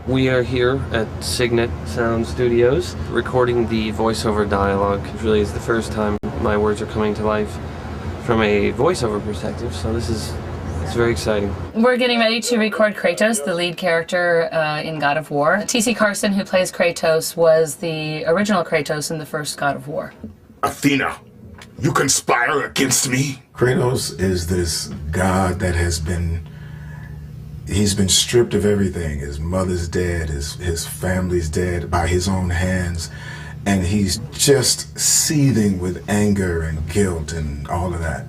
We are here at Signet Sound Studios recording the voiceover dialogue. It really is the first time my words are coming to life from a voiceover perspective, so it's very exciting. We're getting ready to record Kratos, the lead character in God of War. T.C. Carson, who plays Kratos, was the original Kratos in the first God of War. Athena, you conspire against me? Kratos is this god that he's been stripped of everything. His mother's dead, his family's dead by his own hands, and he's just seething with anger and guilt and all of that.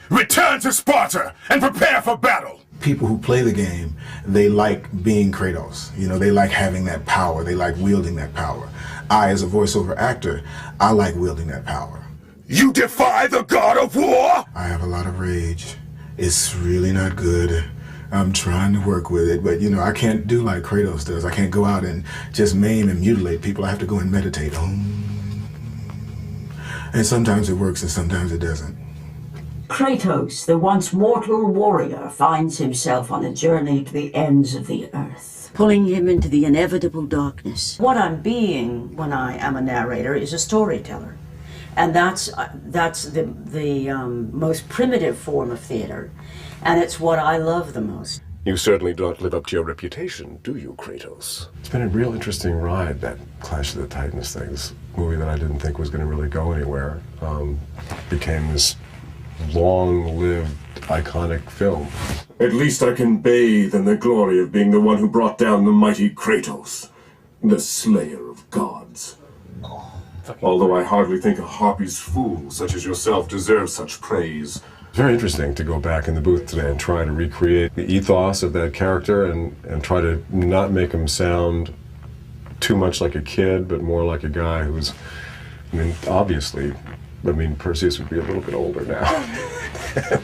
Return to Sparta and prepare for battle! People who play the game, they like being Kratos. You know, they like having that power. They like wielding that power. I, as a voiceover actor, I like wielding that power. You defy the God of War? I have a lot of rage. It's really not good. I'm trying to work with it, but you know, I can't do like Kratos does. I can't go out and just maim and mutilate people. I have to go and meditate. And sometimes it works and sometimes it doesn't. Kratos, the once mortal warrior, finds himself on a journey to the ends of the earth, pulling him into the inevitable darkness. What I'm being when I am a narrator is a storyteller. And that's the most primitive form of theater, and it's what I love the most. You certainly don't live up to your reputation, do you, Kratos? It's been a real interesting ride, that Clash of the Titans thing. This movie that I didn't think was going to really go anywhere became this long-lived, iconic film. At least I can bathe in the glory of being the one who brought down the mighty Kratos, the slayer of gods. Although I hardly think a harpy's fool such as yourself deserves such praise. It's very interesting to go back in the booth today and try to recreate the ethos of that character and try to not make him sound too much like a kid, but more like a guy who's, I mean, obviously, Perseus would be a little bit older now.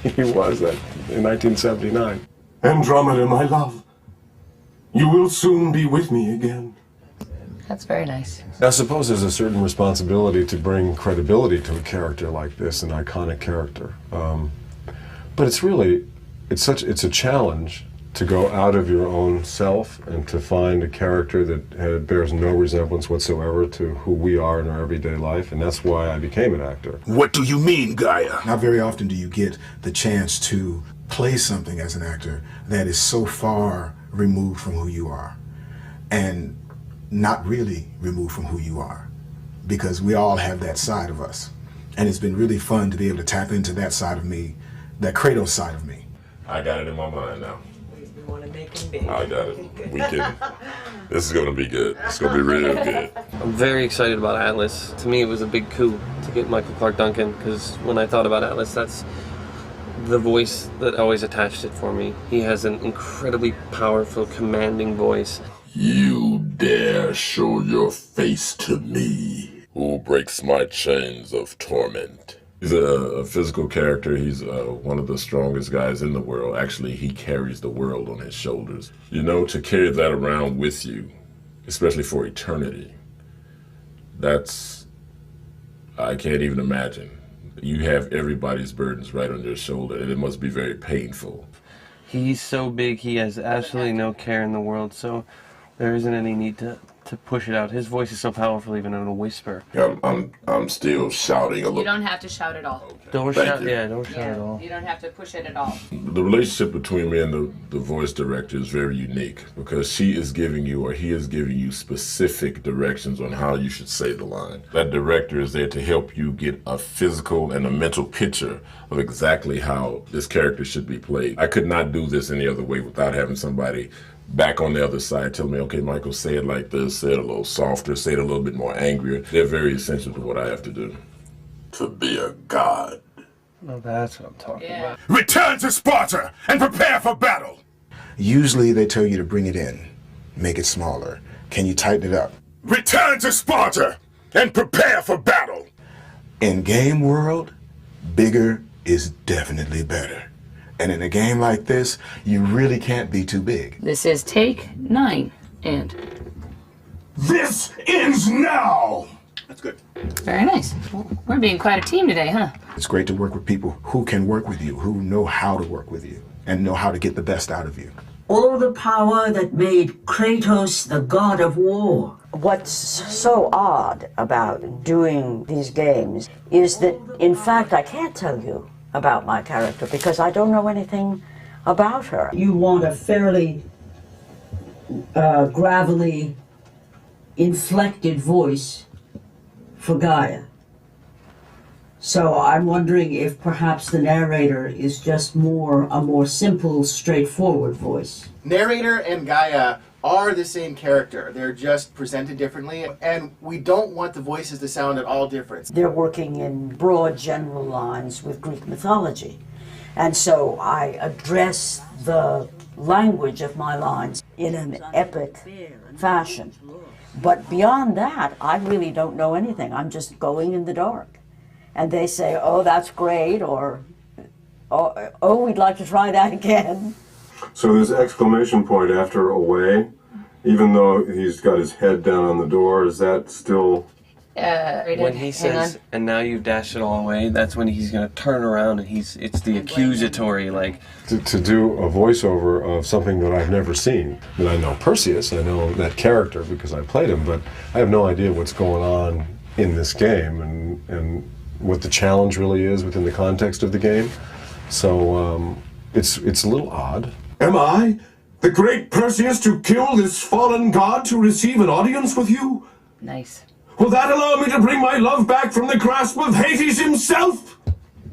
He was that in 1979. Andromeda, my love, you will soon be with me again. That's very nice. I suppose there's a certain responsibility to bring credibility to a character like this, an iconic character. But it's really, it's a challenge to go out of your own self and to find a character that bears no resemblance whatsoever to who we are in our everyday life, and that's why I became an actor. What do you mean, Gaia? Not very often do you get the chance to play something as an actor that is so far removed from who you are, and not really removed from who you are, because we all have that side of us. And it's been really fun to be able to tap into that side of me, that Kratos side of me. I got it in my mind now. We want to make him big. I got it. We can. This is going to be good. It's going to be real good. I'm very excited about Atlas. To me, it was a big coup to get Michael Clark Duncan, because when I thought about Atlas, that's the voice that always attached it for me. He has an incredibly powerful, commanding voice. You dare show your face to me? Who breaks my chains of torment? He's a physical character. He's one of the strongest guys in the world. Actually, he carries the world on his shoulders. You know, to carry that around with you, especially for eternity, I can't even imagine. You have everybody's burdens right on your shoulder, and it must be very painful. He's so big, he has absolutely no care in the world, so there isn't any need to push it out. His voice is so powerful, even in a whisper. I'm still shouting a little. You don't have to shout at all. Don't shout, don't shout at all. You don't have to push it at all. The relationship between me and the voice director is very unique, because she is giving you, or he is giving you, specific directions on how you should say the line. That director is there to help you get a physical and a mental picture of exactly how this character should be played. I could not do this any other way without having somebody back on the other side tell me, okay, Michael, say it like this, say it a little softer, say it a little bit more angrier. They're very essential to what I have to do. To be a god. No, that's what I'm talking about. Return to Sparta and prepare for battle! Usually they tell you to bring it in, make it smaller. Can you tighten it up? Return to Sparta and prepare for battle! In game world, bigger is definitely better. And in a game like this, you really can't be too big. This is take 9, and... This ends now! That's good. Very nice. Well, we're being quite a team today, huh? It's great to work with people who can work with you, who know how to work with you, and know how to get the best out of you. All the power that made Kratos the god of war. What's so odd about doing these games is that, in fact, I can't tell you about my character because I don't know anything about her. You want a fairly gravelly, inflected voice for Gaia. So I'm wondering if perhaps the narrator is just a more simple, straightforward voice. Narrator and Gaia are the same character. They're just presented differently, and we don't want the voices to sound at all different. They're working in broad general lines with Greek mythology. And so I address the language of my lines in an epic fashion. But beyond that, I really don't know anything. I'm just going in the dark. And they say, oh, that's great, or, oh, we'd like to try that again. So this exclamation point after away, even though he's got his head down on the door, is that still... when he says, and now you've dashed it all away, that's when he's going to turn around and it's the accusatory, like... To do a voiceover of something that I've never seen. I mean, I know Perseus, I know that character because I played him, but I have no idea what's going on in this game and what the challenge really is within the context of the game. So it's a little odd. Am I, the great Perseus, to kill this fallen god to receive an audience with you? Nice. Will that allow me to bring my love back from the grasp of Hades himself?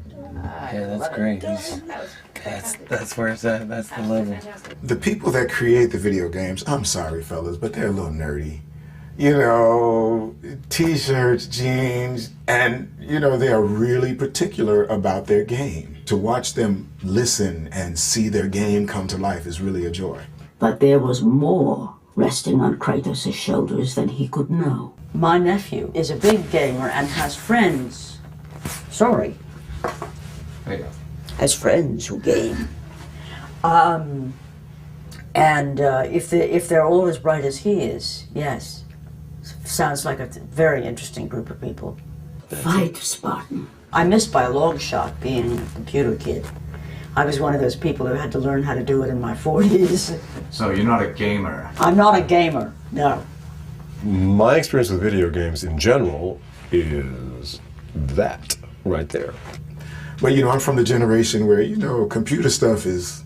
Yeah, that's great. That's where it's at. That's the level. The people that create the video games, I'm sorry, fellas, but they're a little nerdy. You know, t-shirts, jeans, and, you know, they are really particular about their game. To watch them listen and see their game come to life is really a joy. But there was more resting on Kratos' shoulders than he could know. My nephew is a big gamer and has friends. Sorry. Has friends who game. If they're all as bright as he is, yes. Sounds like a very interesting group of people. Fight, Spartan. I missed by a long shot being a computer kid. I was one of those people who had to learn how to do it in my 40s. So you're not a gamer? I'm not a gamer, no. My experience with video games in general is that right there. But, you know, I'm from the generation where, you know, computer stuff is,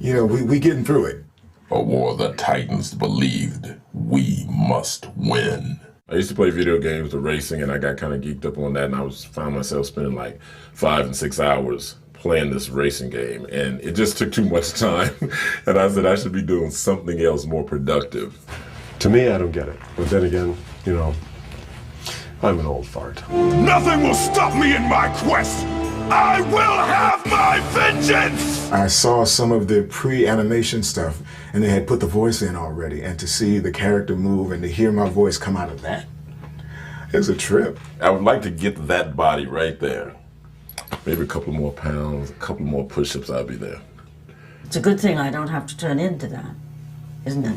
you know, we getting through it. A war the Titans believed we must win. I used to play video games, the racing, and I got kind of geeked up on that, and I found myself spending like 5 and 6 hours playing this racing game, and it just took too much time, and I said I should be doing something else more productive. To me, I don't get it. But then again, you know, I'm an old fart. Nothing will stop me in my quest! I will have my vengeance! I saw some of the pre-animation stuff, and they had put the voice in already, and to see the character move and to hear my voice come out of that, it's a trip. I would like to get that body right there. Maybe a couple more pounds, a couple more push-ups, I'll be there. It's a good thing I don't have to turn into that, isn't it?